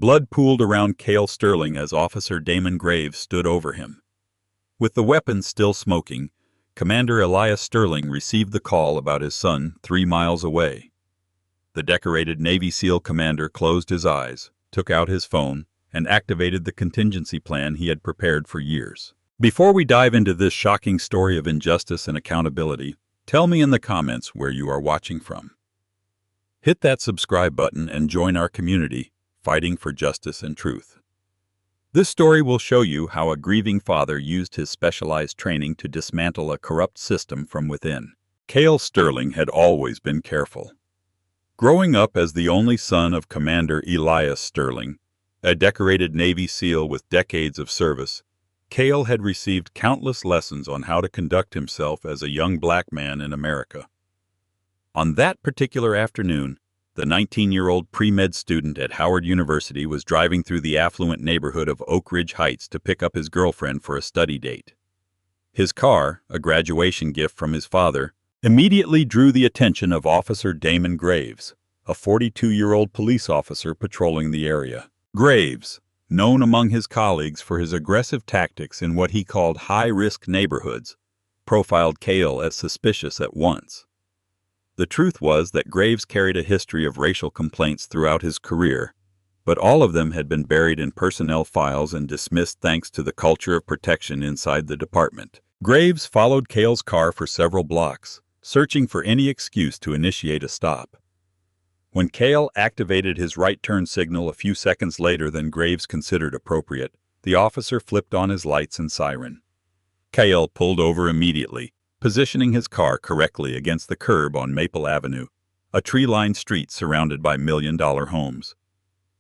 Blood pooled around Cale Sterling as Officer Damon Graves stood over him. With the weapon still smoking, Commander Elias Sterling received the call about his son 3 miles away. The decorated Navy SEAL commander closed his eyes, took out his phone, and activated the contingency plan he had prepared for years. Before we dive into this shocking story of injustice and accountability, tell me in the comments where you are watching from. Hit that subscribe button and join our community, fighting for justice and truth. This story will show you how a grieving father used his specialized training to dismantle a corrupt system from within. Cale Sterling had always been careful. Growing up as the only son of Commander Elias Sterling, a decorated Navy SEAL with decades of service, Cale had received countless lessons on how to conduct himself as a young black man in America. On that particular afternoon, the 19-year-old pre-med student at Howard University was driving through the affluent neighborhood of Oak Ridge Heights to pick up his girlfriend for a study date. His car, a graduation gift from his father, immediately drew the attention of Officer Damon Graves, a 42-year-old police officer patrolling the area. Graves, known among his colleagues for his aggressive tactics in what he called high-risk neighborhoods, profiled Cale as suspicious at once. The truth was that Graves carried a history of racial complaints throughout his career, but all of them had been buried in personnel files and dismissed thanks to the culture of protection inside the department. Graves followed Cale's car for several blocks, searching for any excuse to initiate a stop. When Cale activated his right turn signal a few seconds later than Graves considered appropriate, the officer flipped on his lights and siren. Cale pulled over immediately, positioning his car correctly against the curb on Maple Avenue, a tree-lined street surrounded by million-dollar homes.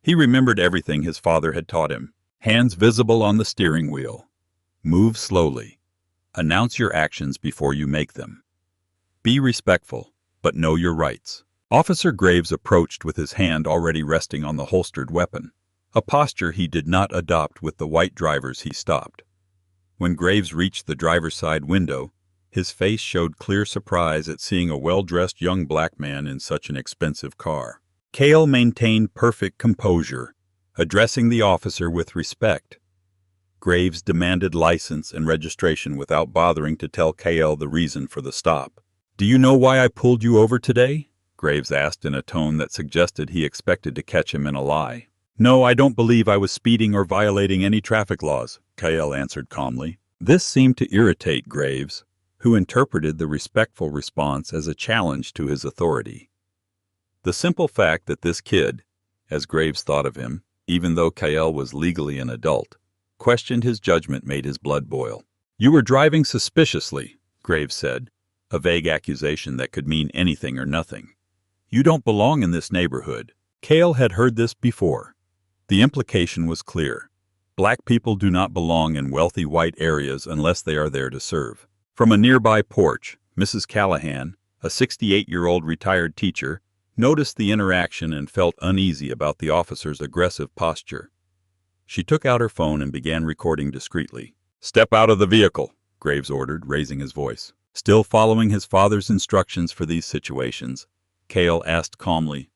He remembered everything his father had taught him. Hands visible on the steering wheel. Move slowly. Announce your actions before you make them. Be respectful, but know your rights. Officer Graves approached with his hand already resting on the holstered weapon, a posture he did not adopt with the white drivers he stopped. When Graves reached the driver's side window, his face showed clear surprise at seeing a well-dressed young black man in such an expensive car. Cale maintained perfect composure, addressing the officer with respect. Graves demanded license and registration without bothering to tell Cale the reason for the stop. "Do you know why I pulled you over today?" Graves asked in a tone that suggested he expected to catch him in a lie. "No, I don't believe I was speeding or violating any traffic laws," Cale answered calmly. This seemed to irritate Graves, who interpreted the respectful response as a challenge to his authority. The simple fact that this kid, as Graves thought of him, even though Cale was legally an adult, questioned his judgment made his blood boil. "You were driving suspiciously," Graves said, a vague accusation that could mean anything or nothing. "You don't belong in this neighborhood." Cale had heard this before. The implication was clear. Black people do not belong in wealthy white areas unless they are there to serve. From a nearby porch, Mrs. Callahan, a 68-year-old retired teacher, noticed the interaction and felt uneasy about the officer's aggressive posture. She took out her phone and began recording discreetly. "Step out of the vehicle," Graves ordered, raising his voice. Still following his father's instructions for these situations, Cale asked calmly,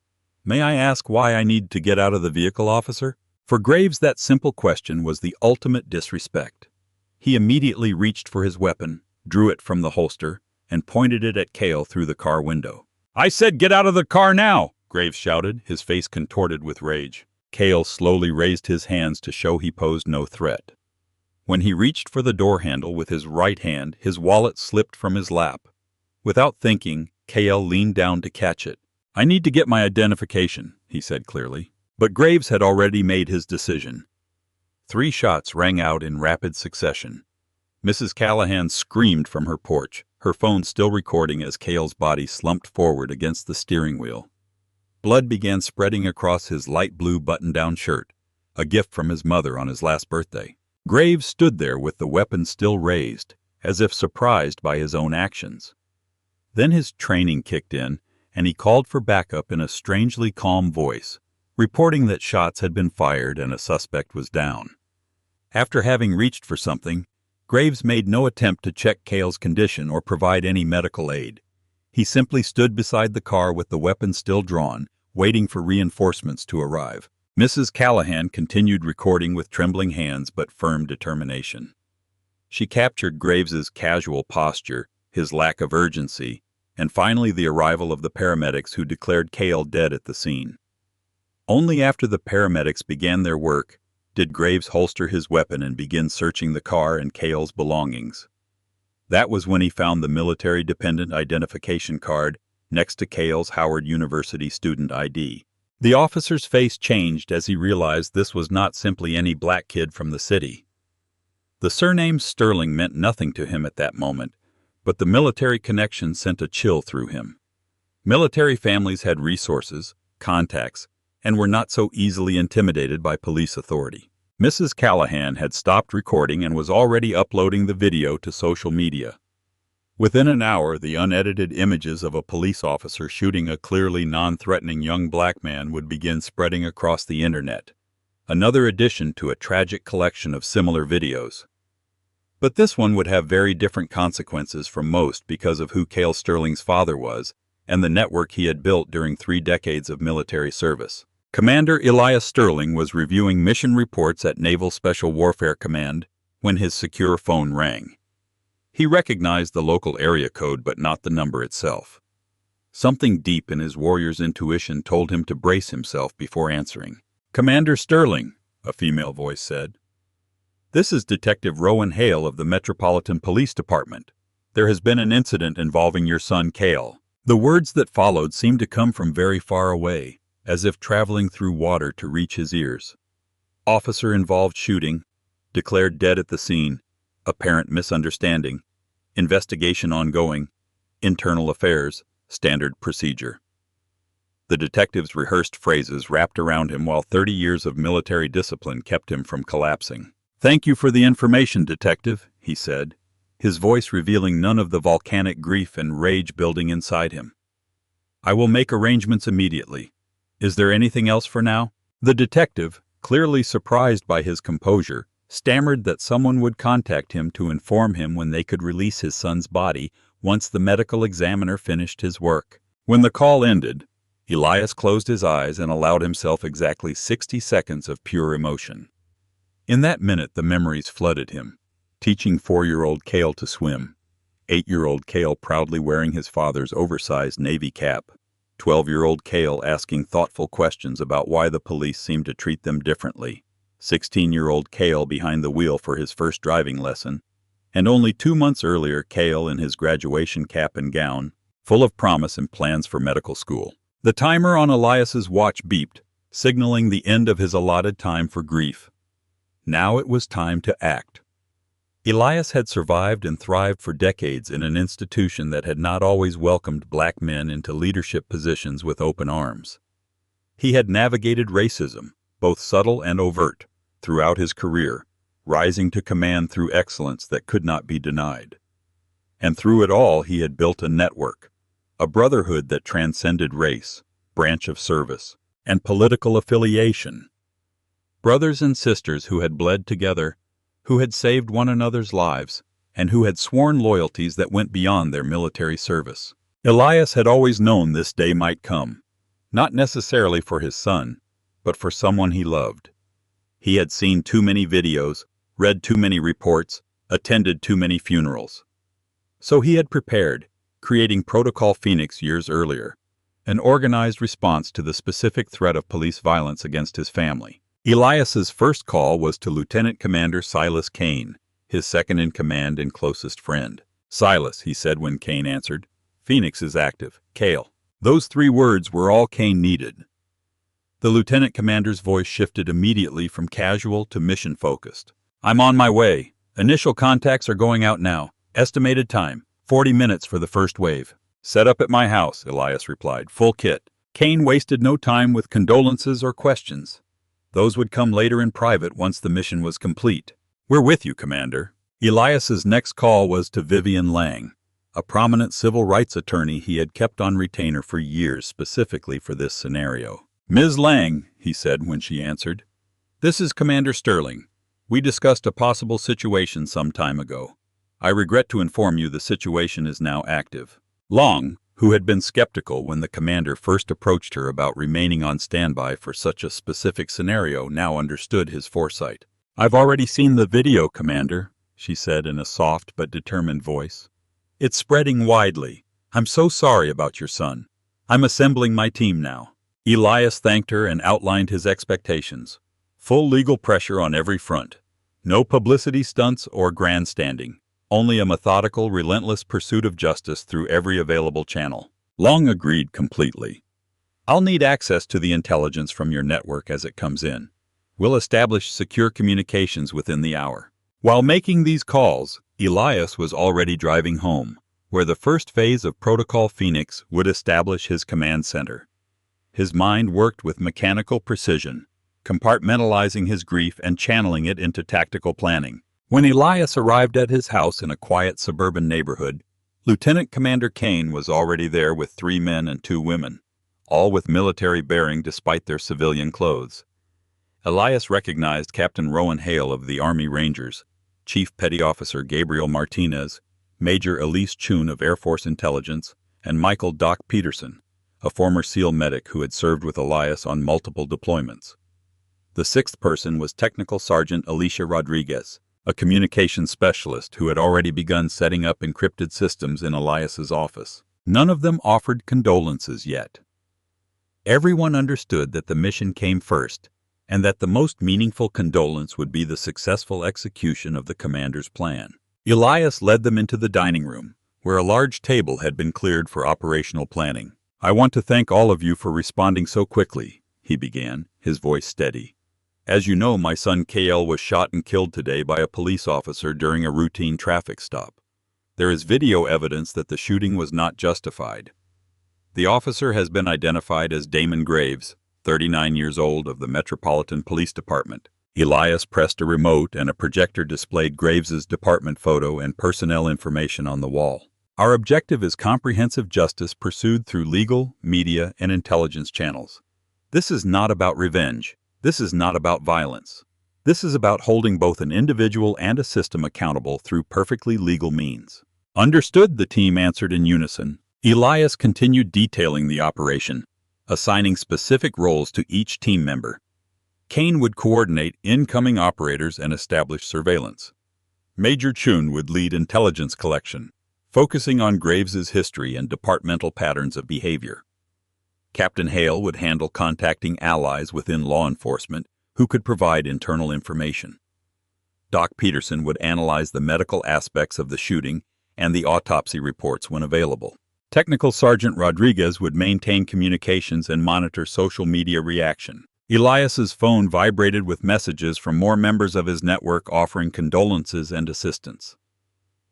"May I ask why I need to get out of the vehicle, officer?" For Graves, that simple question was the ultimate disrespect. He immediately reached for his weapon, drew it from the holster, and pointed it at Cale through the car window. "I said get out of the car now!" Graves shouted, his face contorted with rage. Cale slowly raised his hands to show he posed no threat. When he reached for the door handle with his right hand, his wallet slipped from his lap. Without thinking, Cale leaned down to catch it. "I need to get my identification," he said clearly. But Graves had already made his decision. 3 shots rang out in rapid succession. Mrs. Callahan screamed from her porch, her phone still recording as Cale's body slumped forward against the steering wheel. Blood began spreading across his light blue button-down shirt, a gift from his mother on his last birthday. Graves stood there with the weapon still raised, as if surprised by his own actions. Then his training kicked in, and he called for backup in a strangely calm voice, reporting that shots had been fired and a suspect was down. After having reached for something, Graves made no attempt to check Cale's condition or provide any medical aid. He simply stood beside the car with the weapon still drawn, waiting for reinforcements to arrive. Mrs. Callahan continued recording with trembling hands but firm determination. She captured Graves's casual posture, his lack of urgency, and finally the arrival of the paramedics who declared Cale dead at the scene. Only after the paramedics began their work did Graves holster his weapon and begin searching the car and Cale's belongings. That was when he found the military dependent identification card next to Cale's Howard University student ID. The officer's face changed as he realized this was not simply any black kid from the city. The surname Sterling meant nothing to him at that moment, but the military connection sent a chill through him. Military families had resources, contacts, and were not so easily intimidated by police authority. Mrs. Callahan had stopped recording and was already uploading the video to social media. Within an hour, the unedited images of a police officer shooting a clearly non-threatening young black man would begin spreading across the internet, another addition to a tragic collection of similar videos. But this one would have very different consequences for most because of who Cale Sterling's father was and the network he had built during 3 decades of military service. Commander Elias Sterling was reviewing mission reports at Naval Special Warfare Command when his secure phone rang. He recognized the local area code but not the number itself. Something deep in his warrior's intuition told him to brace himself before answering. "Commander Sterling," a female voice said. "This is Detective Rowan Hale of the Metropolitan Police Department. There has been an incident involving your son Cale." The words that followed seemed to come from very far away, as if traveling through water to reach his ears. Officer involved shooting, declared dead at the scene, apparent misunderstanding, investigation ongoing, internal affairs, standard procedure. The detective's rehearsed phrases wrapped around him while 30 years of military discipline kept him from collapsing. "Thank you for the information, Detective," he said, his voice revealing none of the volcanic grief and rage building inside him. "I will make arrangements immediately. Is there anything else for now?" The detective, clearly surprised by his composure, stammered that someone would contact him to inform him when they could release his son's body once the medical examiner finished his work. When the call ended, Elias closed his eyes and allowed himself exactly 60 seconds of pure emotion. In that minute, the memories flooded him. Teaching 4-year-old Cale to swim, 8-year-old Cale proudly wearing his father's oversized Navy cap, 12-year-old Cale asking thoughtful questions about why the police seemed to treat them differently, 16-year-old Cale behind the wheel for his first driving lesson, and only 2 months earlier Cale in his graduation cap and gown, full of promise and plans for medical school. The timer on Elias's watch beeped, signaling the end of his allotted time for grief. Now it was time to act. Elias had survived and thrived for decades in an institution that had not always welcomed black men into leadership positions with open arms. He had navigated racism, both subtle and overt, throughout his career, rising to command through excellence that could not be denied. And through it all he had built a network, a brotherhood that transcended race, branch of service, and political affiliation. Brothers and sisters who had bled together, who had saved one another's lives, and who had sworn loyalties that went beyond their military service. Elias had always known this day might come, not necessarily for his son, but for someone he loved. He had seen too many videos, read too many reports, attended too many funerals. So he had prepared, creating Protocol Phoenix years earlier, an organized response to the specific threat of police violence against his family. Elias's first call was to Lieutenant Commander Silas Kane, his second-in-command and closest friend. "Silas," he said when Kane answered, "Phoenix is active. Cale." Those 3 words were all Kane needed. The lieutenant commander's voice shifted immediately from casual to mission-focused. "I'm on my way. Initial contacts are going out now. Estimated time, 40 minutes for the first wave." "Set up at my house," Elias replied. "Full kit." Kane wasted no time with condolences or questions. Those would come later in private once the mission was complete. "We're with you, Commander." Elias's next call was to Vivian Lang, a prominent civil rights attorney he had kept on retainer for years specifically for this scenario. "Ms. Lang," he said when she answered, "this is Commander Sterling. We discussed a possible situation some time ago. I regret to inform you the situation is now active." Long, who had been skeptical when the commander first approached her about remaining on standby for such a specific scenario, now understood his foresight. "I've already seen the video, Commander," she said in a soft but determined voice. "It's spreading widely. I'm so sorry about your son. I'm assembling my team now." Elias thanked her and outlined his expectations. Full legal pressure on every front. No publicity stunts or grandstanding. Only a methodical, relentless pursuit of justice through every available channel. Long agreed completely. "I'll need access to the intelligence from your network as it comes in. We'll establish secure communications within the hour." While making these calls, Elias was already driving home, where the first phase of Protocol Phoenix would establish his command center. His mind worked with mechanical precision, compartmentalizing his grief and channeling it into tactical planning. When Elias arrived at his house in a quiet suburban neighborhood, Lieutenant Commander Kane was already there with 3 men and 2 women, all with military bearing despite their civilian clothes. Elias recognized Captain Rowan Hale of the Army Rangers, Chief Petty Officer Gabriel Martinez, Major Elise Chun of Air Force Intelligence, and Michael Doc Peterson, a former SEAL medic who had served with Elias on multiple deployments. The 6th person was Technical Sergeant Alicia Rodriguez, a communications specialist who had already begun setting up encrypted systems in Elias's office. None of them offered condolences yet. Everyone understood that the mission came first, and that the most meaningful condolence would be the successful execution of the commander's plan. Elias led them into the dining room, where a large table had been cleared for operational planning. "I want to thank all of you for responding so quickly," he began, his voice steady. "As you know, my son KL was shot and killed today by a police officer during a routine traffic stop. There is video evidence that the shooting was not justified. The officer has been identified as Damon Graves, 39 years old, of the Metropolitan Police Department." Elias pressed a remote and a projector displayed Graves's department photo and personnel information on the wall. "Our objective is comprehensive justice pursued through legal, media, and intelligence channels. This is not about revenge. This is not about violence. This is about holding both an individual and a system accountable through perfectly legal means." "Understood," the team answered in unison. Elias continued detailing the operation, assigning specific roles to each team member. Kane would coordinate incoming operators and establish surveillance. Major Chun would lead intelligence collection, focusing on Graves's history and departmental patterns of behavior. Captain Hale would handle contacting allies within law enforcement who could provide internal information. Doc Peterson would analyze the medical aspects of the shooting and the autopsy reports when available. Technical Sergeant Rodriguez would maintain communications and monitor social media reaction. Elias's phone vibrated with messages from more members of his network offering condolences and assistance.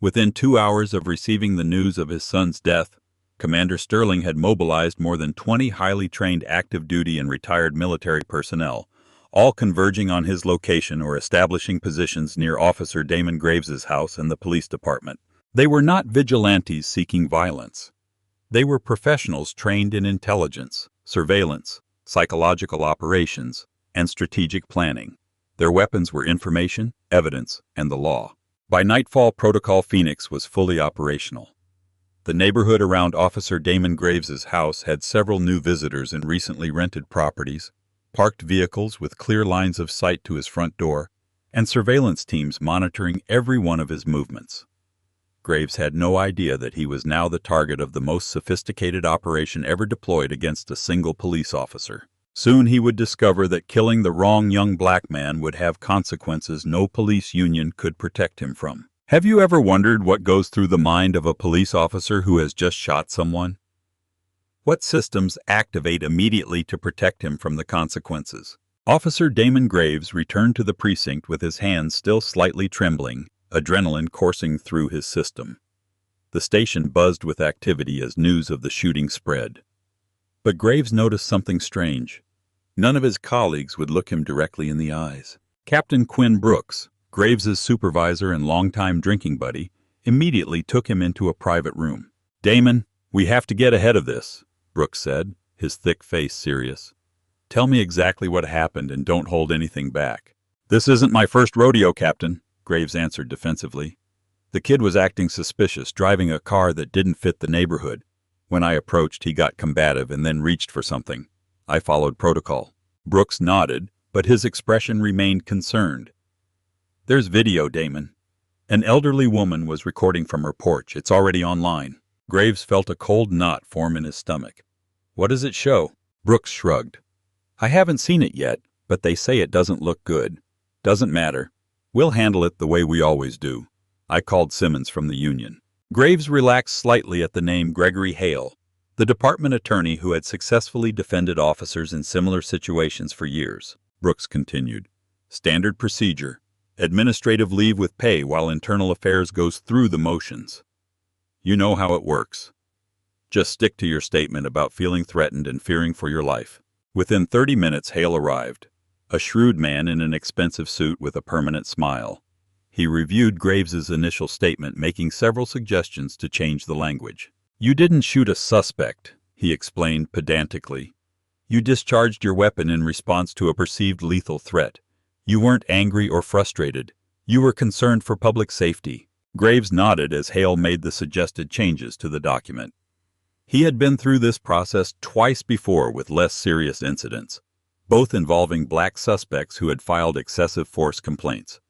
Within 2 hours of receiving the news of his son's death, Commander Sterling had mobilized more than 20 highly trained active duty and retired military personnel, all converging on his location or establishing positions near Officer Damon Graves's house and the police department. They were not vigilantes seeking violence. They were professionals trained in intelligence, surveillance, psychological operations, and strategic planning. Their weapons were information, evidence, and the law. By nightfall, Protocol Phoenix was fully operational. The neighborhood around Officer Damon Graves's house had several new visitors in recently rented properties, parked vehicles with clear lines of sight to his front door, and surveillance teams monitoring every one of his movements. Graves had no idea that he was now the target of the most sophisticated operation ever deployed against a single police officer. Soon he would discover that killing the wrong young black man would have consequences no police union could protect him from. Have you ever wondered what goes through the mind of a police officer who has just shot someone? What systems activate immediately to protect him from the consequences? Officer Damon Graves returned to the precinct with his hands still slightly trembling, adrenaline coursing through his system. The station buzzed with activity as news of the shooting spread. But Graves noticed something strange. None of his colleagues would look him directly in the eyes. Captain Quinn Brooks, Graves's supervisor and longtime drinking buddy, immediately took him into a private room. "Damon, we have to get ahead of this," Brooks said, his thick face serious. "Tell me exactly what happened and don't hold anything back." "This isn't my first rodeo, Captain," Graves answered defensively. "The kid was acting suspicious, driving a car that didn't fit the neighborhood. When I approached, he got combative and then reached for something. I followed protocol. Brooks nodded, but his expression remained concerned. There's video, Damon. An elderly woman was recording from her porch. It's already online. Graves felt a cold knot form in his stomach. What does it show? Brooks shrugged. I haven't seen it yet, but they say it doesn't look good. Doesn't matter. We'll handle it the way we always do. I called Simmons from the union. Graves relaxed slightly at the name Gregory Hale, the department attorney who had successfully defended officers in similar situations for years. Brooks continued. Standard procedure. Administrative leave with pay while internal affairs goes through the motions. You know how it works. Just stick to your statement about feeling threatened and fearing for your life. Within 30 minutes, Hale arrived, a shrewd man in an expensive suit with a permanent smile. He reviewed Graves's initial statement, making several suggestions to change the language. You didn't shoot a suspect, he explained pedantically. You discharged your weapon in response to a perceived lethal threat. You weren't angry or frustrated. You were concerned for public safety. Graves nodded as Hale made the suggested changes to the document. He had been through this process twice before with less serious incidents, both involving black suspects who had filed excessive force complaints.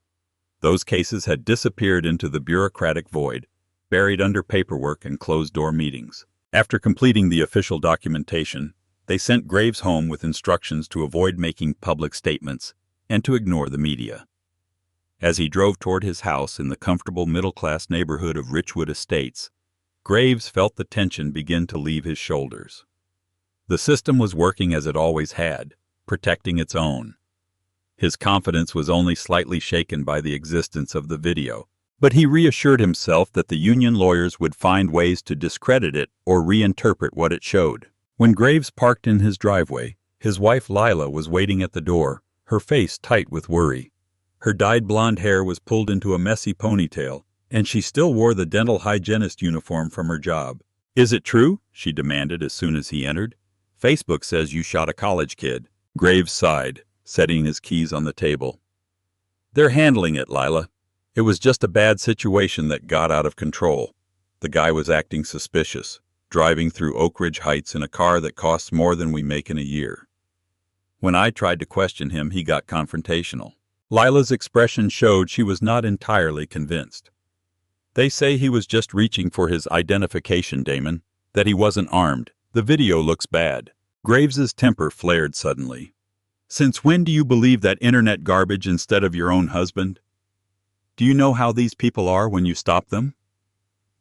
Those cases had disappeared into the bureaucratic void, buried under paperwork and closed-door meetings. After completing the official documentation, they sent Graves home with instructions to avoid making public statements and to ignore the media. As he drove toward his house in the comfortable middle-class neighborhood of Richwood Estates, Graves felt the tension begin to leave his shoulders. The system was working as it always had, protecting its own. His confidence was only slightly shaken by the existence of the video, but he reassured himself that the union lawyers would find ways to discredit it or reinterpret what it showed. When Graves parked in his driveway, his wife Lila was waiting at the door, her face tight with worry. Her dyed blonde hair was pulled into a messy ponytail, and she still wore the dental hygienist uniform from her job. Is it true? She demanded as soon as he entered. Facebook says you shot a college kid. Graves sighed, setting his keys on the table. They're handling it, Lila. It was just a bad situation that got out of control. The guy was acting suspicious, driving through Oak Ridge Heights in a car that costs more than we make in a year. When I tried to question him, he got confrontational. Lila's expression showed she was not entirely convinced. They say he was just reaching for his identification, Damon, that he wasn't armed. The video looks bad. Graves's temper flared suddenly. Since when do you believe that internet garbage instead of your own husband? Do you know how these people are when you stop them?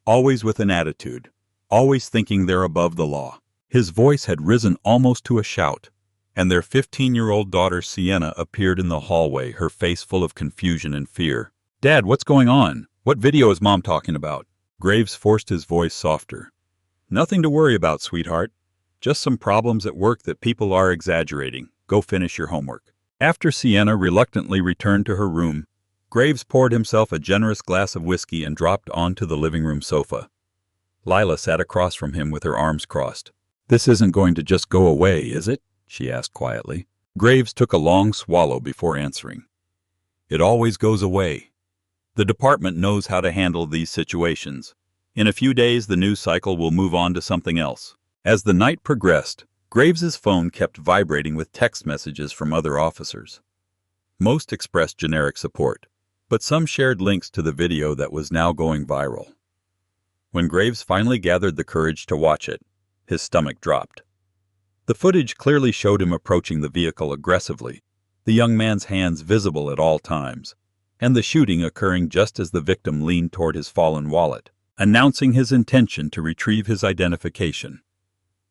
Always with an attitude, always thinking they're above the law. His voice had risen almost to a shout, and their 15-year-old daughter Sienna appeared in the hallway, her face full of confusion and fear. Dad, what's going on? What video is Mom talking about? Graves forced his voice softer. Nothing to worry about, sweetheart. Just some problems at work that people are exaggerating. Go finish your homework. After Sienna reluctantly returned to her room, Graves poured himself a generous glass of whiskey and dropped onto the living room sofa. Lila sat across from him with her arms crossed. This isn't going to just go away, is it? She asked quietly. Graves took a long swallow before answering. It always goes away. The department knows how to handle these situations. In a few days, the news cycle will move on to something else. As the night progressed, Graves's phone kept vibrating with text messages from other officers. Most expressed generic support, but some shared links to the video that was now going viral. When Graves finally gathered the courage to watch it, his stomach dropped. The footage clearly showed him approaching the vehicle aggressively, the young man's hands visible at all times, and the shooting occurring just as the victim leaned toward his fallen wallet, announcing his intention to retrieve his identification.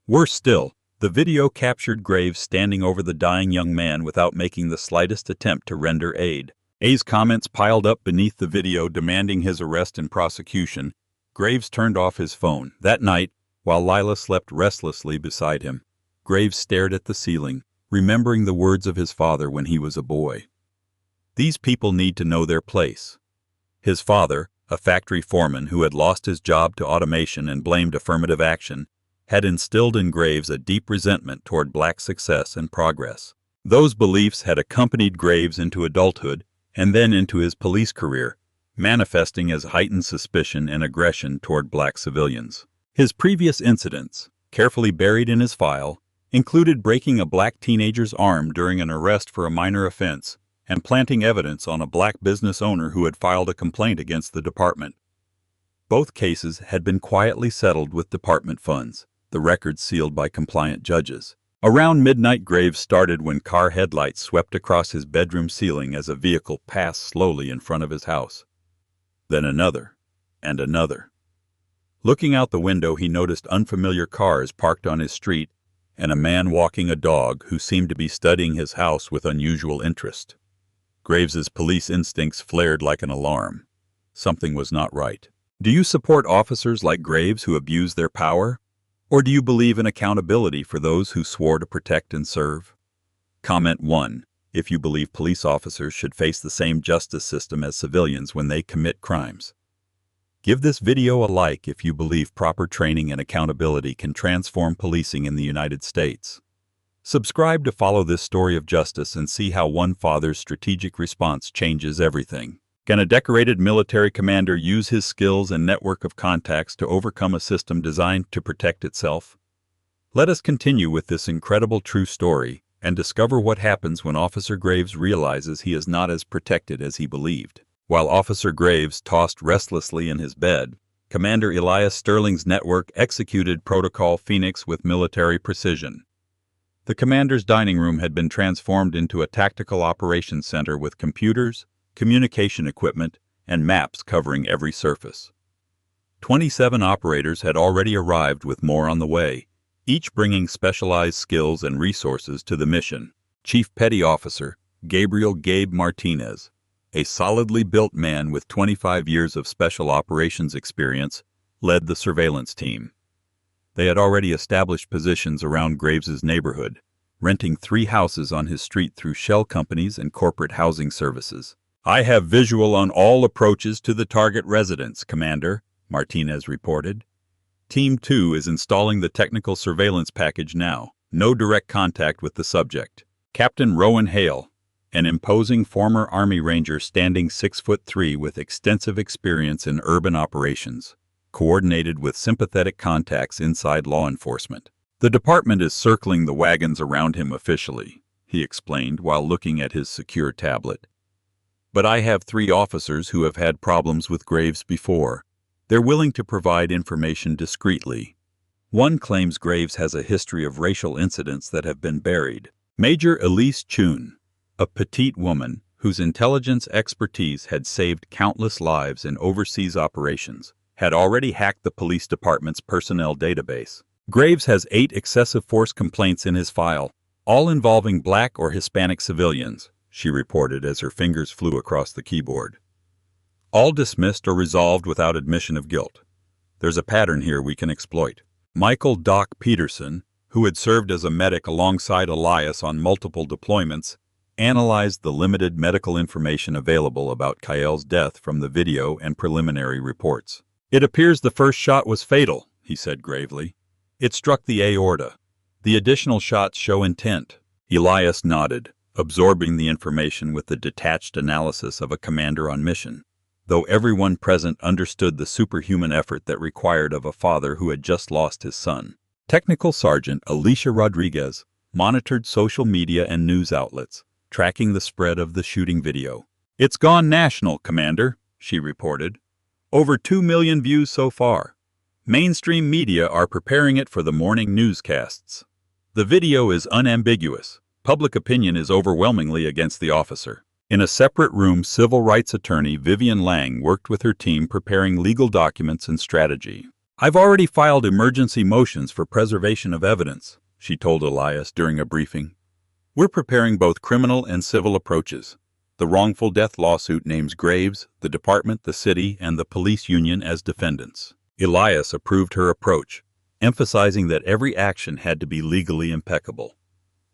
Worse still, the video captured Graves standing over the dying young man without making the slightest attempt to render aid. A's comments piled up beneath the video demanding his arrest and prosecution. Graves turned off his phone. That night, while Lila slept restlessly beside him, Graves stared at the ceiling, remembering the words of his father when he was a boy. These people need to know their place. His father, a factory foreman who had lost his job to automation and blamed affirmative action, had instilled in Graves a deep resentment toward black success and progress. Those beliefs had accompanied Graves into adulthood and then into his police career, manifesting as heightened suspicion and aggression toward black civilians. His previous incidents, carefully buried in his file, included breaking a black teenager's arm during an arrest for a minor offense and planting evidence on a black business owner who had filed a complaint against the department. Both cases had been quietly settled with department funds, the records sealed by compliant judges. Around midnight, Graves started when car headlights swept across his bedroom ceiling as a vehicle passed slowly in front of his house. Then another, and another. Looking out the window, he noticed unfamiliar cars parked on his street and a man walking a dog who seemed to be studying his house with unusual interest. Graves's police instincts flared like an alarm. Something was not right. Do you support officers like Graves who abuse their power? Or do you believe in accountability for those who swore to protect and serve? Comment 1. If you believe police officers should face the same justice system as civilians when they commit crimes. Give this video a like if you believe proper training and accountability can transform policing in the United States. Subscribe to follow this story of justice and see how one father's strategic response changes everything. Can a decorated military commander use his skills and network of contacts to overcome a system designed to protect itself? Let us continue with this incredible true story and discover what happens when Officer Graves realizes he is not as protected as he believed. While Officer Graves tossed restlessly in his bed, Commander Elias Sterling's network executed Protocol Phoenix with military precision. The commander's dining room had been transformed into a tactical operations center with computers, communication equipment, and maps covering every surface. 27 operators had already arrived with more on the way, each bringing specialized skills and resources to the mission. Chief Petty Officer Gabriel "Gabe" Martinez, a solidly built man with 25 years of special operations experience, led the surveillance team. They had already established positions around Graves's neighborhood, renting 3 houses on his street through shell companies and corporate housing services. I have visual on all approaches to the target residence, Commander, Martinez reported. Team 2 is installing the technical surveillance package now. No direct contact with the subject. Captain Rowan Hale, an imposing former Army Ranger standing 6'3" with extensive experience in urban operations, coordinated with sympathetic contacts inside law enforcement. The department is circling the wagons around him officially, he explained while looking at his secure tablet. But I have 3 officers who have had problems with Graves before. They're willing to provide information discreetly. One claims Graves has a history of racial incidents that have been buried. Major Elise Chun, a petite woman whose intelligence expertise had saved countless lives in overseas operations, had already hacked the police department's personnel database. Graves has 8 excessive force complaints in his file, all involving black or Hispanic civilians, she reported as her fingers flew across the keyboard. All dismissed or resolved without admission of guilt. There's a pattern here we can exploit. Michael "Doc" Peterson, who had served as a medic alongside Elias on multiple deployments, analyzed the limited medical information available about Kyl's death from the video and preliminary reports. It appears the first shot was fatal, he said gravely. It struck the aorta. The additional shots show intent. Elias nodded, absorbing the information with the detached analysis of a commander on mission, though everyone present understood the superhuman effort that required of a father who had just lost his son. Technical Sergeant Alicia Rodriguez monitored social media and news outlets, tracking the spread of the shooting video. It's gone national, Commander, she reported. Over 2 million views so far. Mainstream media are preparing it for the morning newscasts. The video is unambiguous. Public opinion is overwhelmingly against the officer. In a separate room, civil rights attorney Vivian Lang worked with her team preparing legal documents and strategy. I've already filed emergency motions for preservation of evidence, she told Elias during a briefing. We're preparing both criminal and civil approaches. The wrongful death lawsuit names Graves, the department, the city, and the police union as defendants. Elias approved her approach, emphasizing that every action had to be legally impeccable.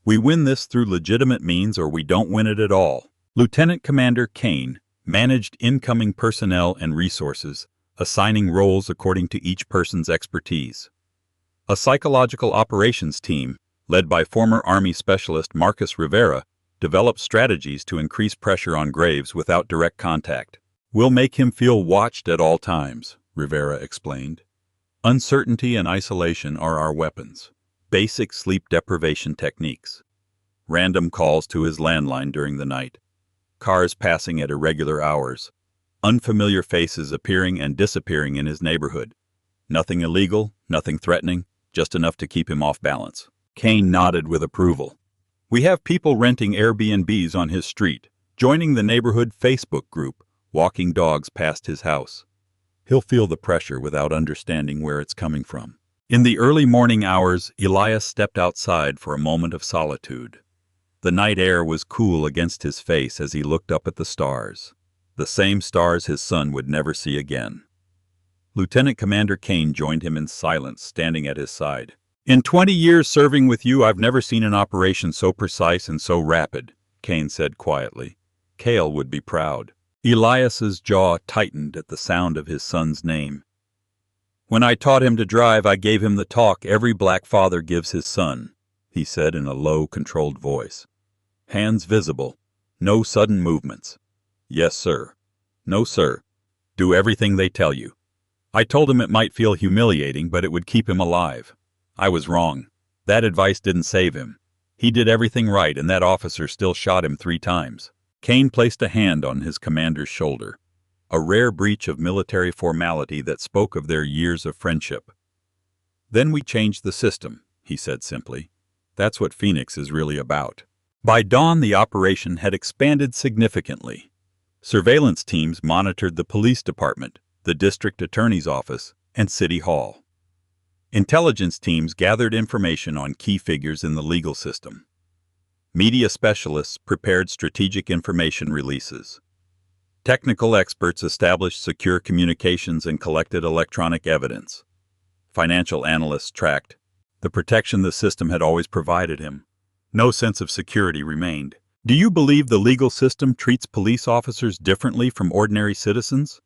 We win this through legitimate means or we don't win it at all. Lieutenant Commander Kane managed incoming personnel and resources, assigning roles according to each person's expertise. A psychological operations team, led by former Army Specialist Marcus Rivera, developed strategies to increase pressure on Graves without direct contact. We'll make him feel watched at all times, Rivera explained. Uncertainty and isolation are our weapons. Basic sleep deprivation techniques. Random calls to his landline during the night. Cars passing at irregular hours. Unfamiliar faces appearing and disappearing in his neighborhood. Nothing illegal, nothing threatening, just enough to keep him off balance. Kane nodded with approval. We have people renting Airbnbs on his street, joining the neighborhood Facebook group, walking dogs past his house. He'll feel the pressure without understanding where it's coming from. In the early morning hours, Elias stepped outside for a moment of solitude. The night air was cool against his face as he looked up at the stars. The same stars his son would never see again. Lieutenant Commander Kane joined him in silence, standing at his side. In 20 years serving with you, I've never seen an operation so precise and so rapid, Kane said quietly. Cale would be proud. Elias's jaw tightened at the sound of his son's name. When I taught him to drive, I gave him the talk every black father gives his son, he said in a low, controlled voice. Hands visible. No sudden movements. Yes, sir. No, sir. Do everything they tell you. I told him it might feel humiliating, but it would keep him alive. I was wrong. That advice didn't save him. He did everything right, and that officer still shot him 3 times. Kane placed a hand on his commander's shoulder, a rare breach of military formality that spoke of their years of friendship. Then we changed the system, he said simply. That's what Phoenix is really about. By dawn, the operation had expanded significantly. Surveillance teams monitored the police department, the district attorney's office, and City Hall. Intelligence teams gathered information on key figures in the legal system. Media specialists prepared strategic information releases. Technical experts established secure communications and collected electronic evidence. Financial analysts tracked the protection the system had always provided him. No sense of security remained. Do you believe the legal system treats police officers differently from ordinary citizens?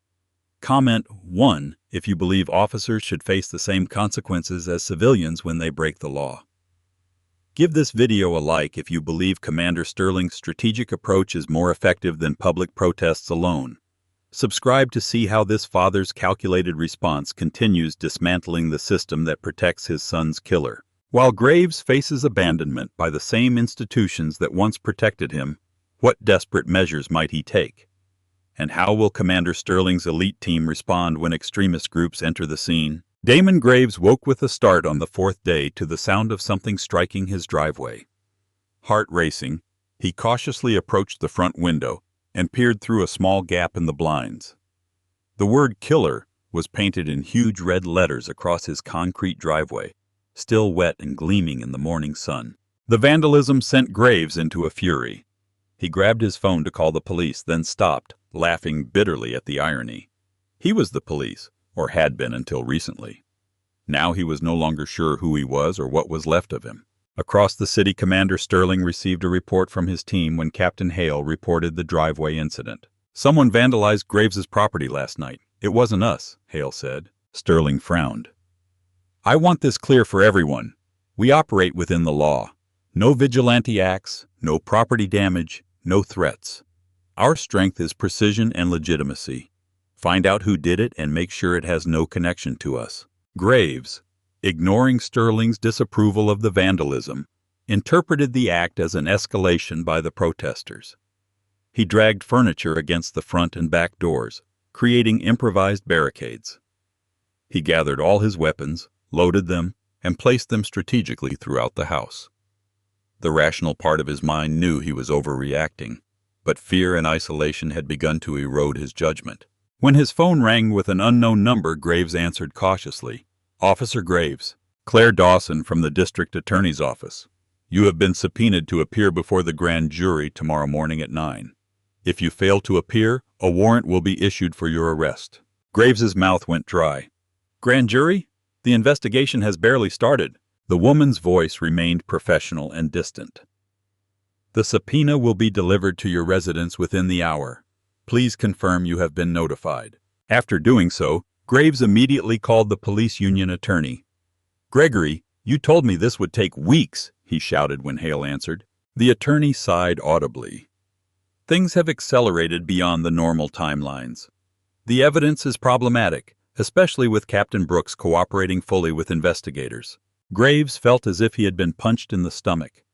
Comment 1 if you believe officers should face the same consequences as civilians when they break the law. Give this video a like if you believe Commander Sterling's strategic approach is more effective than public protests alone. Subscribe to see how this father's calculated response continues dismantling the system that protects his son's killer. While Graves faces abandonment by the same institutions that once protected him, what desperate measures might he take? And how will Commander Sterling's elite team respond when extremist groups enter the scene? Damon Graves woke with a start on the 4th day to the sound of something striking his driveway. Heart racing, he cautiously approached the front window and peered through a small gap in the blinds. The word killer was painted in huge red letters across his concrete driveway, still wet and gleaming in the morning sun. The vandalism sent Graves into a fury. He grabbed his phone to call the police, then stopped, laughing bitterly at the irony. He was the police, or had been until recently. Now he was no longer sure who he was or what was left of him. Across the city, Commander Sterling received a report from his team when Captain Hale reported the driveway incident. Someone vandalized Graves's property last night. It wasn't us, Hale said. Sterling frowned. I want this clear for everyone. We operate within the law. No vigilante acts, no property damage, no threats. Our strength is precision and legitimacy. Find out who did it and make sure it has no connection to us. Graves, ignoring Sterling's disapproval of the vandalism, interpreted the act as an escalation by the protesters. He dragged furniture against the front and back doors, creating improvised barricades. He gathered all his weapons, loaded them, and placed them strategically throughout the house. The rational part of his mind knew he was overreacting, but fear and isolation had begun to erode his judgment. When his phone rang with an unknown number, Graves answered cautiously. Officer Graves, Claire Dawson from the district attorney's office. You have been subpoenaed to appear before the grand jury tomorrow morning at 9. If you fail to appear, a warrant will be issued for your arrest. Graves's mouth went dry. Grand jury? The investigation has barely started. The woman's voice remained professional and distant. The subpoena will be delivered to your residence within the hour. Please confirm you have been notified. After doing so, Graves immediately called the police union attorney. Gregory, you told me this would take weeks, he shouted when Hale answered. The attorney sighed audibly. Things have accelerated beyond the normal timelines. The evidence is problematic, especially with Captain Brooks cooperating fully with investigators. Graves felt as if he had been punched in the stomach.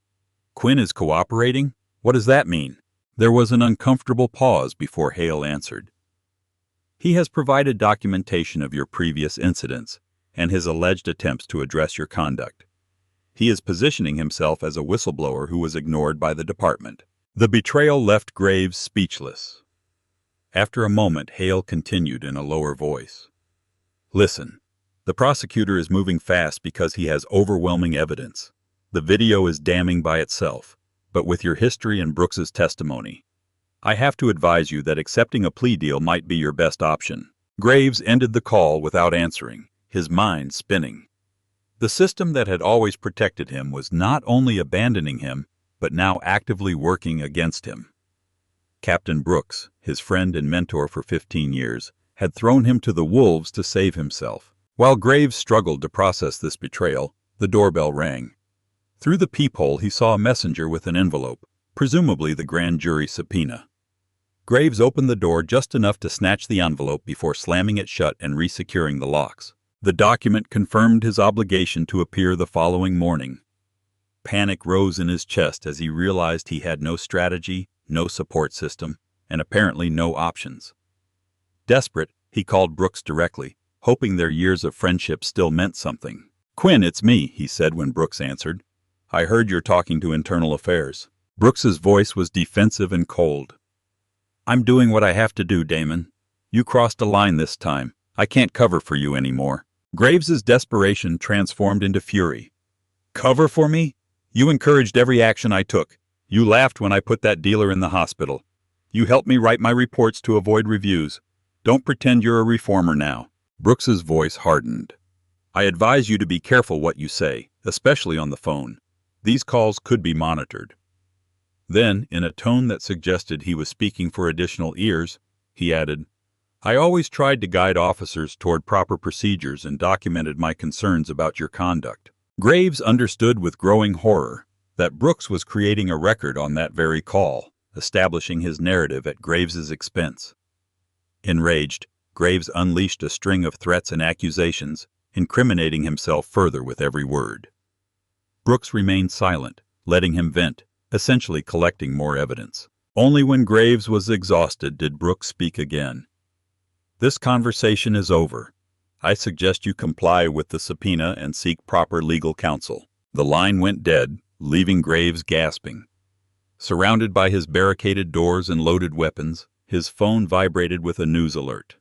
Quinn is cooperating? What does that mean? There was an uncomfortable pause before Hale answered. He has provided documentation of your previous incidents and his alleged attempts to address your conduct. He is positioning himself as a whistleblower who was ignored by the department. The betrayal left Graves speechless. After a moment, Hale continued in a lower voice. Listen, the prosecutor is moving fast because he has overwhelming evidence. The video is damning by itself, but with your history and Brooks's testimony, I have to advise you that accepting a plea deal might be your best option. Graves ended the call without answering, his mind spinning. The system that had always protected him was not only abandoning him, but now actively working against him. Captain Brooks, his friend and mentor for 15 years, had thrown him to the wolves to save himself. While Graves struggled to process this betrayal, the doorbell rang. Through the peephole he saw a messenger with an envelope, presumably the grand jury subpoena. Graves opened the door just enough to snatch the envelope before slamming it shut and resecuring the locks. The document confirmed his obligation to appear the following morning. Panic rose in his chest as he realized he had no strategy, no support system, and apparently no options. Desperate, he called Brooks directly, hoping their years of friendship still meant something. "Quinn, it's me," he said when Brooks answered. "I heard you're talking to Internal Affairs." Brooks's voice was defensive and cold. "I'm doing what I have to do, Damon. You crossed a line this time. I can't cover for you anymore." Graves's desperation transformed into fury. "Cover for me? You encouraged every action I took. You laughed when I put that dealer in the hospital. You helped me write my reports to avoid reviews. Don't pretend you're a reformer now." Brooks's voice hardened. "I advise you to be careful what you say, especially on the phone. These calls could be monitored." Then, in a tone that suggested he was speaking for additional ears, he added, "I always tried to guide officers toward proper procedures and documented my concerns about your conduct." Graves understood with growing horror that Brooks was creating a record on that very call, establishing his narrative at Graves's expense. Enraged, Graves unleashed a string of threats and accusations, incriminating himself further with every word. Brooks remained silent, letting him vent, essentially collecting more evidence. Only when Graves was exhausted did Brooks speak again. "This conversation is over. I suggest you comply with the subpoena and seek proper legal counsel." The line went dead, leaving Graves gasping. Surrounded by his barricaded doors and loaded weapons, his phone vibrated with a news alert.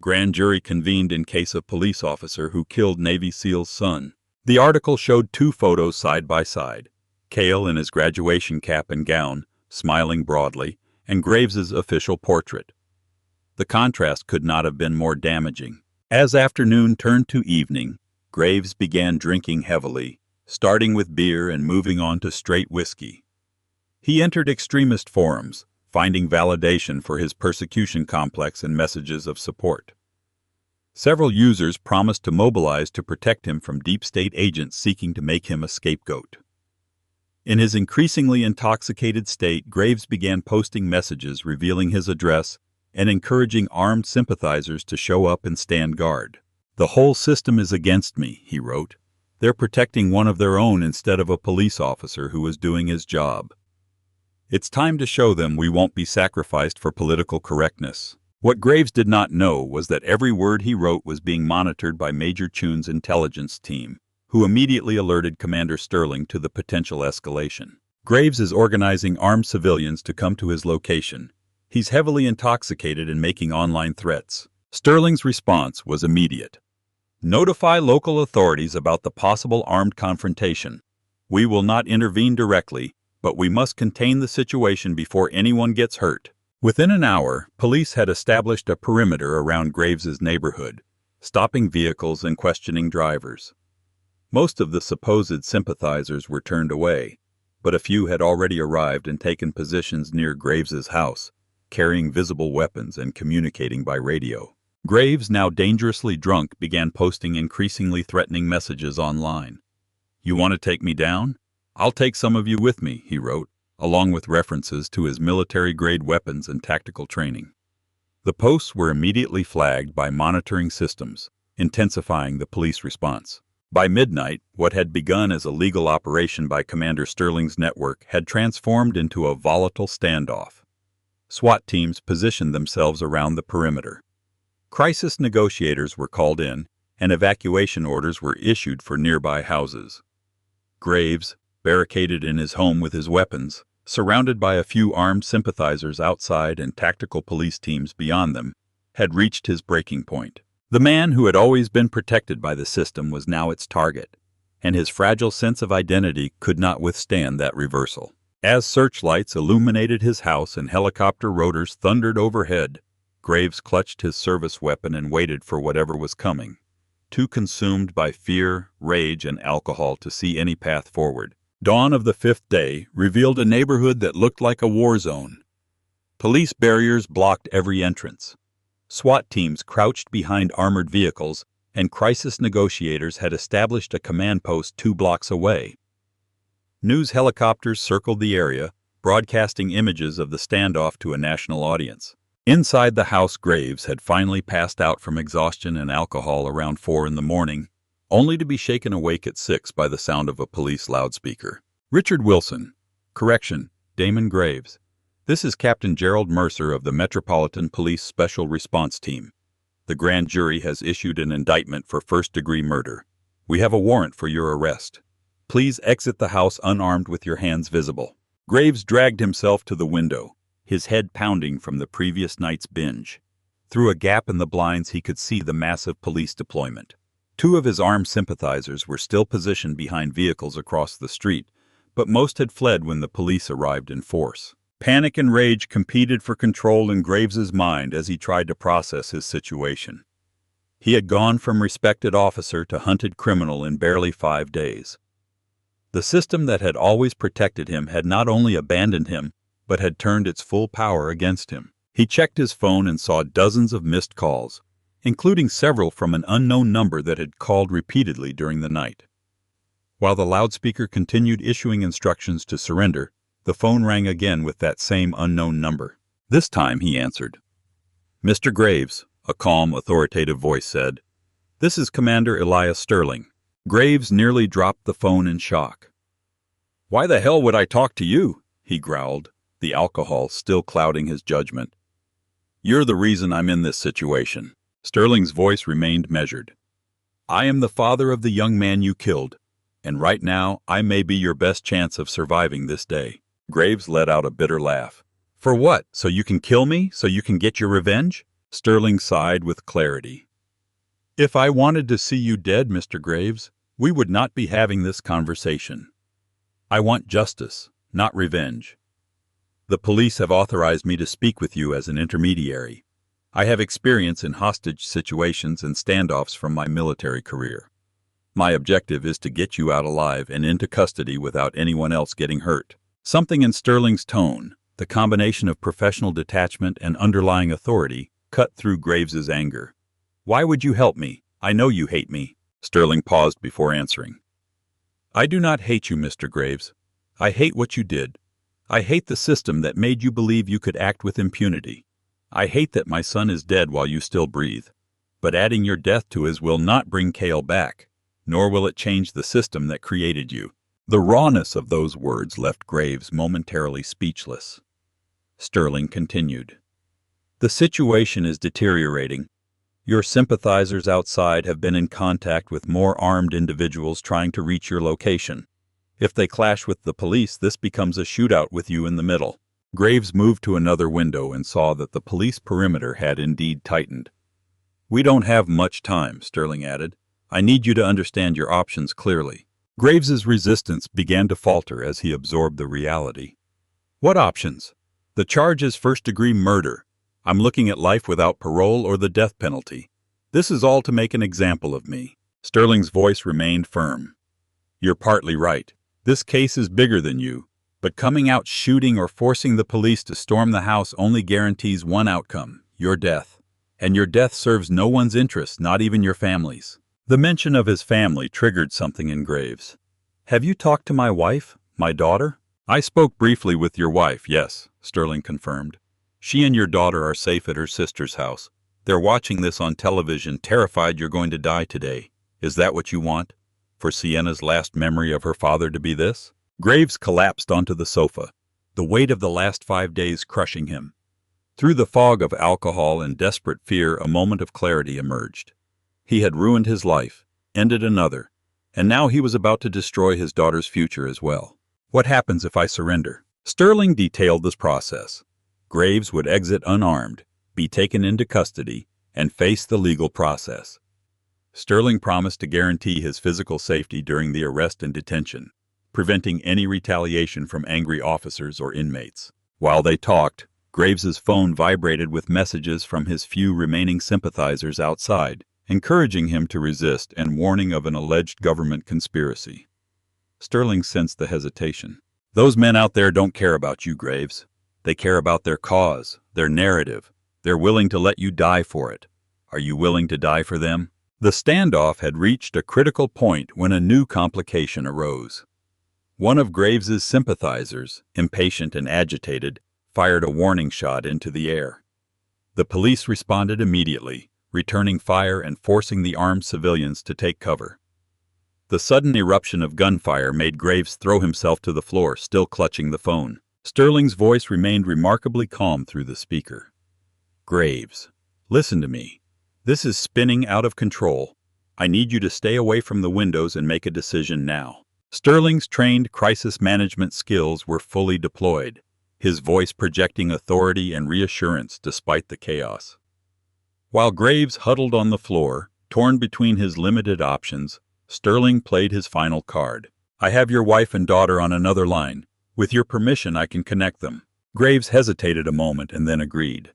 Grand jury convened in case of police officer who killed Navy SEAL's son. The article showed two photos side by side, Cale in his graduation cap and gown, smiling broadly, and Graves's official portrait. The contrast could not have been more damaging. As afternoon turned to evening, Graves began drinking heavily, starting with beer and moving on to straight whiskey. He entered extremist forums, finding validation for his persecution complex and messages of support. Several users promised to mobilize to protect him from deep state agents seeking to make him a scapegoat. In his increasingly intoxicated state, Graves began posting messages revealing his address and encouraging armed sympathizers to show up and stand guard. "The whole system is against me," he wrote. "They're protecting one of their own instead of a police officer who is doing his job. It's time to show them we won't be sacrificed for political correctness." What Graves did not know was that every word he wrote was being monitored by Major Choon's intelligence team, who immediately alerted Commander Sterling to the potential escalation. Graves is organizing armed civilians to come to his location. He's heavily intoxicated and making online threats. Sterling's response was immediate. "Notify local authorities about the possible armed confrontation. We will not intervene directly, but we must contain the situation before anyone gets hurt." Within an hour, police had established a perimeter around Graves's neighborhood, stopping vehicles and questioning drivers. Most of the supposed sympathizers were turned away, but a few had already arrived and taken positions near Graves's house, carrying visible weapons and communicating by radio. Graves, now dangerously drunk, began posting increasingly threatening messages online. "You want to take me down? I'll take some of you with me," he wrote, along with references to his military-grade weapons and tactical training. The posts were immediately flagged by monitoring systems, intensifying the police response. By midnight, what had begun as a legal operation by Commander Sterling's network had transformed into a volatile standoff. SWAT teams positioned themselves around the perimeter. Crisis negotiators were called in, and evacuation orders were issued for nearby houses. Graves, barricaded in his home with his weapons, surrounded by a few armed sympathizers outside and tactical police teams beyond them, had reached his breaking point. The man who had always been protected by the system was now its target, and his fragile sense of identity could not withstand that reversal. As searchlights illuminated his house and helicopter rotors thundered overhead, Graves clutched his service weapon and waited for whatever was coming, too consumed by fear, rage, and alcohol to see any path forward. Dawn of the fifth day revealed a neighborhood that looked like a war zone. Police barriers blocked every entrance. SWAT teams crouched behind armored vehicles, and crisis negotiators had established a command post 2 blocks away. News helicopters circled the area, broadcasting images of the standoff to a national audience. Inside the house, Graves had finally passed out from exhaustion and alcohol around 4 in the morning, only to be shaken awake at 6 by the sound of a police loudspeaker. Richard Wilson. Correction, Damon Graves. This is Captain Gerald Mercer of the Metropolitan Police Special Response Team. The grand jury has issued an indictment for first-degree murder. We have a warrant for your arrest. Please exit the house unarmed with your hands visible. Graves dragged himself to the window, his head pounding from the previous night's binge. Through a gap in the blinds he could see the massive police deployment. 2 of his armed sympathizers were still positioned behind vehicles across the street, but most had fled when the police arrived in force. Panic and rage competed for control in Graves's mind as he tried to process his situation. He had gone from respected officer to hunted criminal in barely 5 days. The system that had always protected him had not only abandoned him, but had turned its full power against him. He checked his phone and saw dozens of missed calls, including several from an unknown number that had called repeatedly during the night. While the loudspeaker continued issuing instructions to surrender, the phone rang again with that same unknown number. This time he answered. "Mr. Graves," a calm, authoritative voice said. "This is Commander Elias Sterling." Graves nearly dropped the phone in shock. "Why the hell would I talk to you?" he growled, the alcohol still clouding his judgment. "You're the reason I'm in this situation." Sterling's voice remained measured. "I am the father of the young man you killed, and right now I may be your best chance of surviving this day." Graves let out a bitter laugh. "For what? So you can kill me? So you can get your revenge?" Sterling sighed with clarity. "If I wanted to see you dead, Mr. Graves, we would not be having this conversation. I want justice, not revenge. The police have authorized me to speak with you as an intermediary. I have experience in hostage situations and standoffs from my military career. My objective is to get you out alive and into custody without anyone else getting hurt." Something in Sterling's tone, the combination of professional detachment and underlying authority, cut through Graves's anger. "Why would you help me? I know you hate me." Sterling paused before answering. "I do not hate you, Mr. Graves. I hate what you did. I hate the system that made you believe you could act with impunity. I hate that my son is dead while you still breathe. But adding your death to his will not bring Cale back, nor will it change the system that created you." The rawness of those words left Graves momentarily speechless. Sterling continued. "The situation is deteriorating. Your sympathizers outside have been in contact with more armed individuals trying to reach your location. If they clash with the police, this becomes a shootout with you in the middle." Graves moved to another window and saw that the police perimeter had indeed tightened. "We don't have much time," Sterling added. "I need you to understand your options clearly." Graves's resistance began to falter as he absorbed the reality. "What options? The charge is first-degree murder. I'm looking at life without parole or the death penalty. This is all to make an example of me." Sterling's voice remained firm. "You're partly right. This case is bigger than you, but coming out shooting or forcing the police to storm the house only guarantees one outcome, your death. And your death serves no one's interests, not even your family's." The mention of his family triggered something in Graves. "Have you talked to my wife, my daughter?" "I spoke briefly with your wife, yes," Sterling confirmed. She and your daughter are safe at her sister's house. They're watching this on television, terrified you're going to die today. Is that what you want? For Sienna's last memory of her father to be this? Graves collapsed onto the sofa, the weight of the last 5 days crushing him. Through the fog of alcohol and desperate fear, a moment of clarity emerged. He had ruined his life, ended another, and now he was about to destroy his daughter's future as well. What happens if I surrender? Sterling detailed this process. Graves would exit unarmed, be taken into custody, and face the legal process. Sterling promised to guarantee his physical safety during the arrest and detention, preventing any retaliation from angry officers or inmates. While they talked, Graves's phone vibrated with messages from his few remaining sympathizers outside, encouraging him to resist and warning of an alleged government conspiracy. Sterling sensed the hesitation. Those men out there don't care about you, Graves. They care about their cause, their narrative. They're willing to let you die for it. Are you willing to die for them? The standoff had reached a critical point when a new complication arose. One of Graves's sympathizers, impatient and agitated, fired a warning shot into the air. The police responded immediately, returning fire and forcing the armed civilians to take cover. The sudden eruption of gunfire made Graves throw himself to the floor, still clutching the phone. Sterling's voice remained remarkably calm through the speaker. Graves, listen to me. This is spinning out of control. I need you to stay away from the windows and make a decision now. Sterling's trained crisis management skills were fully deployed, his voice projecting authority and reassurance despite the chaos. While Graves huddled on the floor, torn between his limited options, Sterling played his final card. I have your wife and daughter on another line. With your permission, I can connect them. Graves hesitated a moment and then agreed.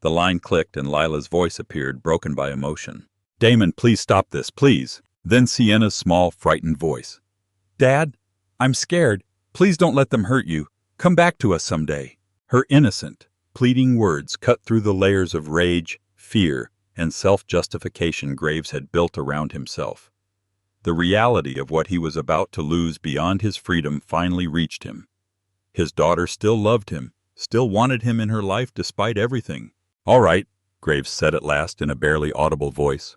The line clicked and Lila's voice appeared, broken by emotion. Damon, please stop this, please. Then Sienna's small, frightened voice. Dad, I'm scared. Please don't let them hurt you. Come back to us someday. Her innocent, pleading words cut through the layers of rage, fear, and self-justification Graves had built around himself. The reality of what he was about to lose beyond his freedom finally reached him. His daughter still loved him, still wanted him in her life despite everything. All right, Graves said at last in a barely audible voice.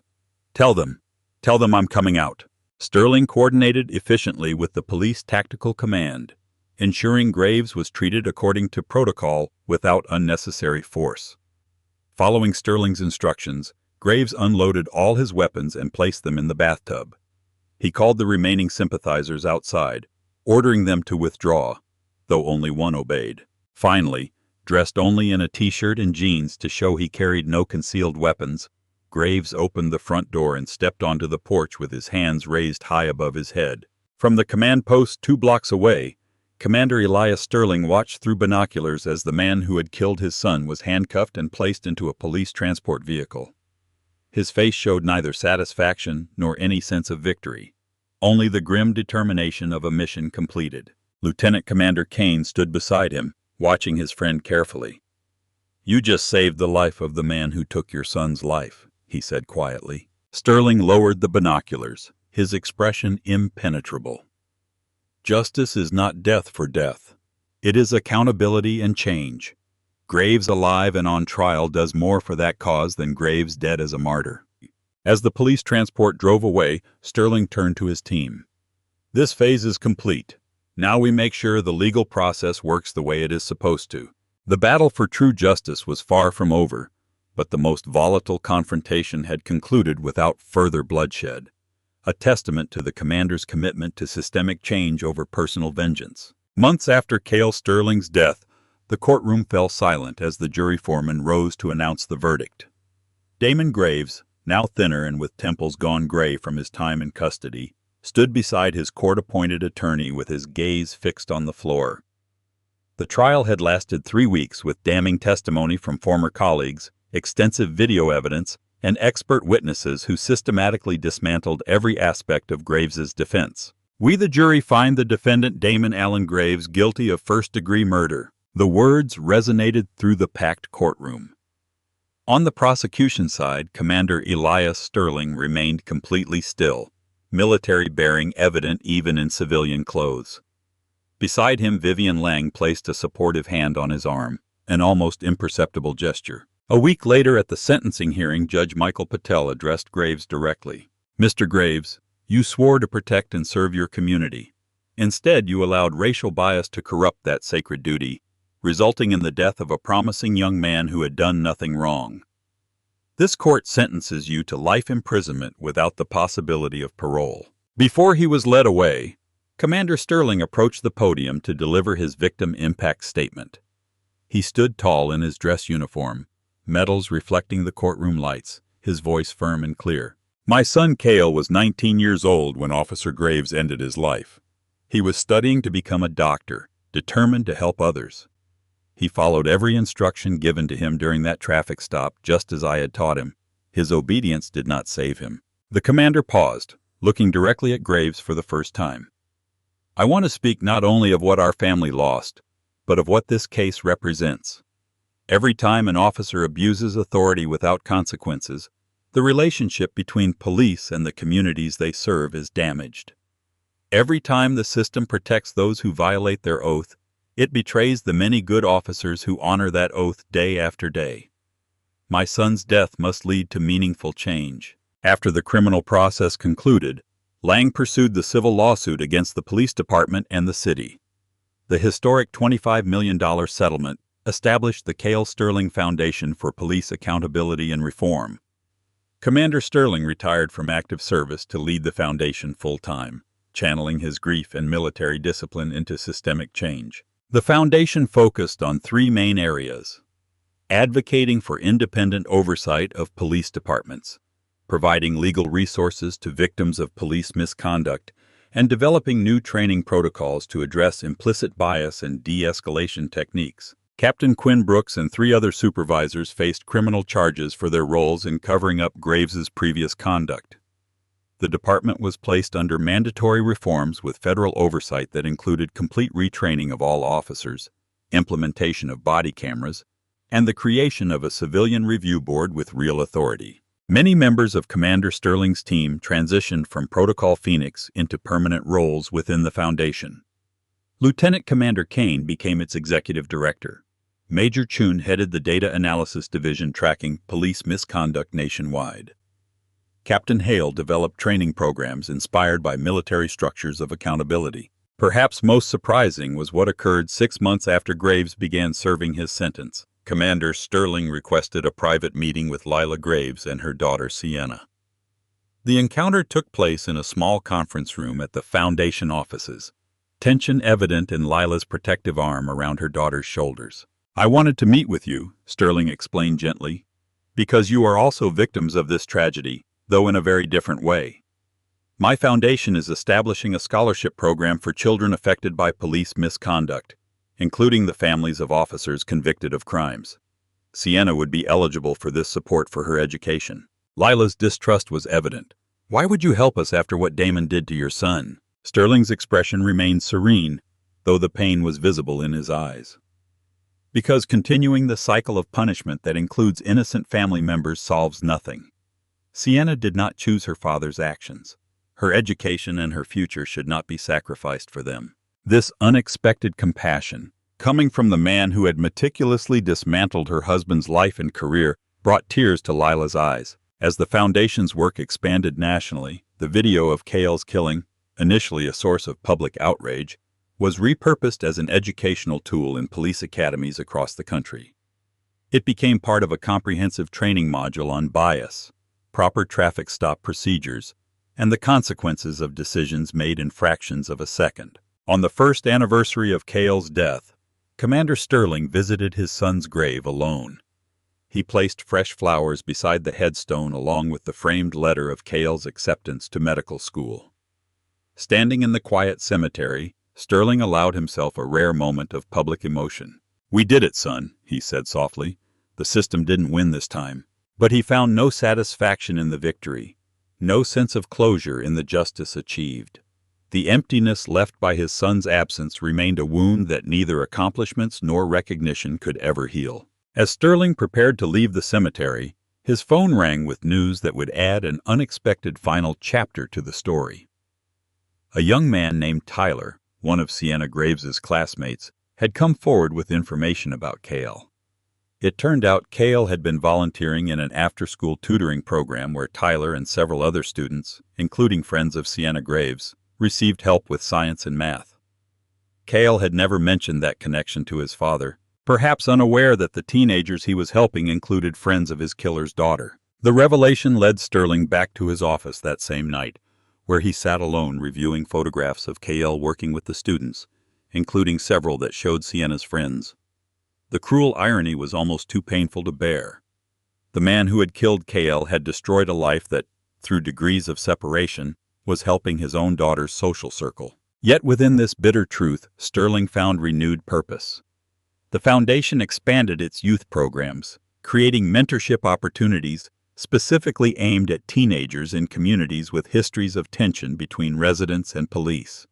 Tell them I'm coming out. Sterling coordinated efficiently with the police tactical command, ensuring Graves was treated according to protocol without unnecessary force. Following Sterling's instructions, Graves unloaded all his weapons and placed them in the bathtub. He called the remaining sympathizers outside, ordering them to withdraw, though only one obeyed. Finally, dressed only in a t-shirt and jeans to show he carried no concealed weapons, Graves opened the front door and stepped onto the porch with his hands raised high above his head. From the command post 2 blocks away, Commander Elias Sterling watched through binoculars as the man who had killed his son was handcuffed and placed into a police transport vehicle. His face showed neither satisfaction nor any sense of victory, only the grim determination of a mission completed. Lieutenant Commander Kane stood beside him, watching his friend carefully. You just saved the life of the man who took your son's life, he said quietly. Sterling lowered the binoculars, his expression impenetrable. Justice is not death for death. It is accountability and change. Graves alive and on trial does more for that cause than Graves dead as a martyr. As the police transport drove away, Sterling turned to his team. This phase is complete. Now we make sure the legal process works the way it is supposed to. The battle for true justice was far from over, but the most volatile confrontation had concluded without further bloodshed, a testament to the commander's commitment to systemic change over personal vengeance. Months after Cale Sterling's death, the courtroom fell silent as the jury foreman rose to announce the verdict. Damon Graves, now thinner and with temples gone gray from his time in custody, stood beside his court-appointed attorney with his gaze fixed on the floor. The trial had lasted 3 weeks with damning testimony from former colleagues, extensive video evidence, and expert witnesses who systematically dismantled every aspect of Graves's defense. We the jury find the defendant Damon Allen Graves guilty of first-degree murder. The words resonated through the packed courtroom. On the prosecution side, Commander Elias Sterling remained completely still, military bearing evident even in civilian clothes. Beside him, Vivian Lang placed a supportive hand on his arm, an almost imperceptible gesture. A week later at the sentencing hearing, Judge Michael Patel addressed Graves directly. "Mr. Graves, you swore to protect and serve your community. Instead, you allowed racial bias to corrupt that sacred duty, resulting in the death of a promising young man who had done nothing wrong. This court sentences you to life imprisonment without the possibility of parole." Before he was led away, Commander Sterling approached the podium to deliver his victim impact statement. He stood tall in his dress uniform, medals reflecting the courtroom lights, his voice firm and clear. "My son Cale was 19 years old when Officer Graves ended his life. He was studying to become a doctor, determined to help others. He followed every instruction given to him during that traffic stop, just as I had taught him. His obedience did not save him." The commander paused, looking directly at Graves for the first time. "I want to speak not only of what our family lost, but of what this case represents. Every time an officer abuses authority without consequences, the relationship between police and the communities they serve is damaged. Every time the system protects those who violate their oath, it betrays the many good officers who honor that oath day after day. My son's death must lead to meaningful change." After the criminal process concluded, Lang pursued the civil lawsuit against the police department and the city. The historic $25 million settlement established the Cale Sterling Foundation for Police Accountability and Reform. Commander Sterling retired from active service to lead the foundation full-time, channeling his grief and military discipline into systemic change. The foundation focused on three main areas: advocating for independent oversight of police departments, providing legal resources to victims of police misconduct, and developing new training protocols to address implicit bias and de-escalation techniques. Captain Quinn Brooks and 3 other supervisors faced criminal charges for their roles in covering up Graves's previous conduct. The department was placed under mandatory reforms with federal oversight that included complete retraining of all officers, implementation of body cameras, and the creation of a civilian review board with real authority. Many members of Commander Sterling's team transitioned from Protocol Phoenix into permanent roles within the Foundation. Lieutenant Commander Kane became its executive director. Major Chun headed the Data Analysis Division tracking police misconduct nationwide. Captain Hale developed training programs inspired by military structures of accountability. Perhaps most surprising was what occurred 6 months after Graves began serving his sentence. Commander Sterling requested a private meeting with Lila Graves and her daughter Sienna. The encounter took place in a small conference room at the Foundation offices, tension evident in Lila's protective arm around her daughter's shoulders. "I wanted to meet with you," Sterling explained gently, "because you are also victims of this tragedy, though in a very different way. My foundation is establishing a scholarship program for children affected by police misconduct, including the families of officers convicted of crimes. Sienna would be eligible for this support for her education." Lila's distrust was evident. "Why would you help us after what Damon did to your son?" Sterling's expression remained serene, though the pain was visible in his eyes. "Because continuing the cycle of punishment that includes innocent family members solves nothing. Sienna did not choose her father's actions. Her education and her future should not be sacrificed for them." This unexpected compassion, coming from the man who had meticulously dismantled her husband's life and career, brought tears to Lila's eyes. As the Foundation's work expanded nationally, the video of Cale's killing, initially a source of public outrage, was repurposed as an educational tool in police academies across the country. It became part of a comprehensive training module on bias, proper traffic stop procedures, and the consequences of decisions made in fractions of a second. On the first anniversary of Cale's death, Commander Sterling visited his son's grave alone. He placed fresh flowers beside the headstone along with the framed letter of Cale's acceptance to medical school. Standing in the quiet cemetery, Sterling allowed himself a rare moment of public emotion. "We did it, son," he said softly. "The system didn't win this time." But he found no satisfaction in the victory, no sense of closure in the justice achieved. The emptiness left by his son's absence remained a wound that neither accomplishments nor recognition could ever heal. As Sterling prepared to leave the cemetery, his phone rang with news that would add an unexpected final chapter to the story. A young man named Tyler, one of Sienna Graves's classmates, had come forward with information about Cale. It turned out Cale had been volunteering in an after-school tutoring program where Tyler and several other students, including friends of Sienna Graves, received help with science and math. Cale had never mentioned that connection to his father, perhaps unaware that the teenagers he was helping included friends of his killer's daughter. The revelation led Sterling back to his office that same night, where he sat alone reviewing photographs of Cale working with the students, including several that showed Sienna's friends. The cruel irony was almost too painful to bear. The man who had killed Cale had destroyed a life that, through degrees of separation, was helping his own daughter's social circle. Yet within this bitter truth, Sterling found renewed purpose. The foundation expanded its youth programs, creating mentorship opportunities specifically aimed at teenagers in communities with histories of tension between residents and police.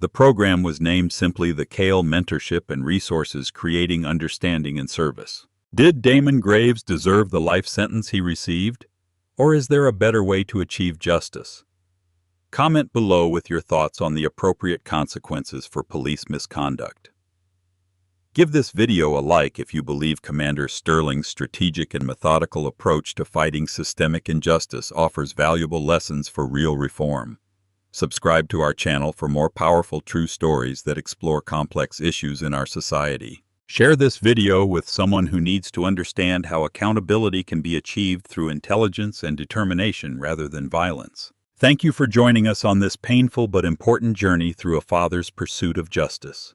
The program was named simply the Cale Mentorship and Resources Creating Understanding and Service. Did Damon Graves deserve the life sentence he received? Or is there a better way to achieve justice? Comment below with your thoughts on the appropriate consequences for police misconduct. Give this video a like if you believe Commander Sterling's strategic and methodical approach to fighting systemic injustice offers valuable lessons for real reform. Subscribe to our channel for more powerful true stories that explore complex issues in our society. Share this video with someone who needs to understand how accountability can be achieved through intelligence and determination rather than violence. Thank you for joining us on this painful but important journey through a father's pursuit of justice.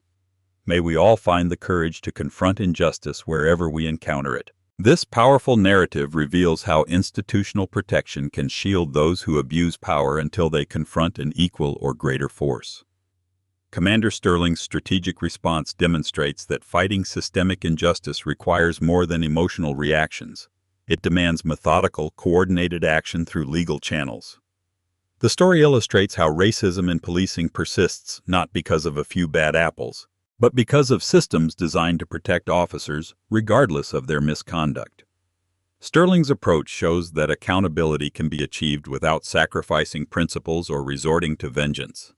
May we all find the courage to confront injustice wherever we encounter it. This powerful narrative reveals how institutional protection can shield those who abuse power until they confront an equal or greater force. Commander Sterling's strategic response demonstrates that fighting systemic injustice requires more than emotional reactions. It demands methodical, coordinated action through legal channels. The story illustrates how racism in policing persists not because of a few bad apples, but because of systems designed to protect officers, regardless of their misconduct. Sterling's approach shows that accountability can be achieved without sacrificing principles or resorting to vengeance.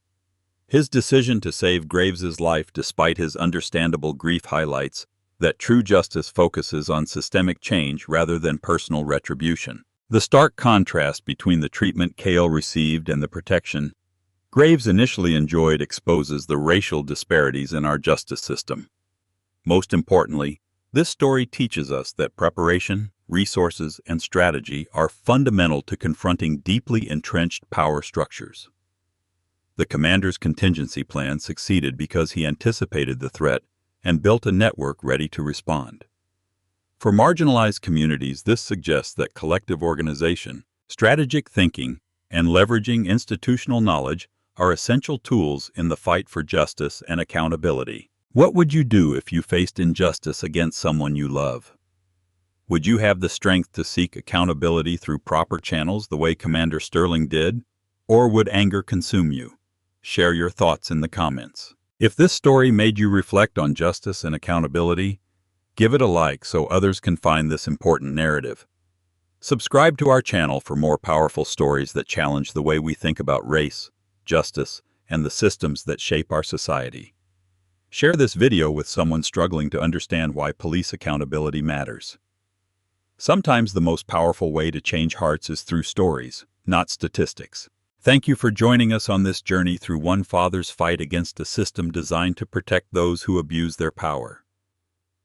His decision to save Graves's life despite his understandable grief highlights that true justice focuses on systemic change rather than personal retribution. The stark contrast between the treatment Cale received and the protection Graves initially enjoyed exposes the racial disparities in our justice system. Most importantly, this story teaches us that preparation, resources, and strategy are fundamental to confronting deeply entrenched power structures. The commander's contingency plan succeeded because he anticipated the threat and built a network ready to respond. For marginalized communities, this suggests that collective organization, strategic thinking, and leveraging institutional knowledge are essential tools in the fight for justice and accountability. What would you do if you faced injustice against someone you love? Would you have the strength to seek accountability through proper channels the way Commander Sterling did? Or would anger consume you? Share your thoughts in the comments. If this story made you reflect on justice and accountability, give it a like so others can find this important narrative. Subscribe to our channel for more powerful stories that challenge the way we think about race, justice, and the systems that shape our society. Share this video with someone struggling to understand why police accountability matters. Sometimes the most powerful way to change hearts is through stories, not statistics. Thank you for joining us on this journey through one father's fight against a system designed to protect those who abuse their power.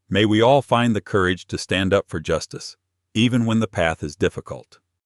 May we all find the courage to stand up for justice, even when the path is difficult.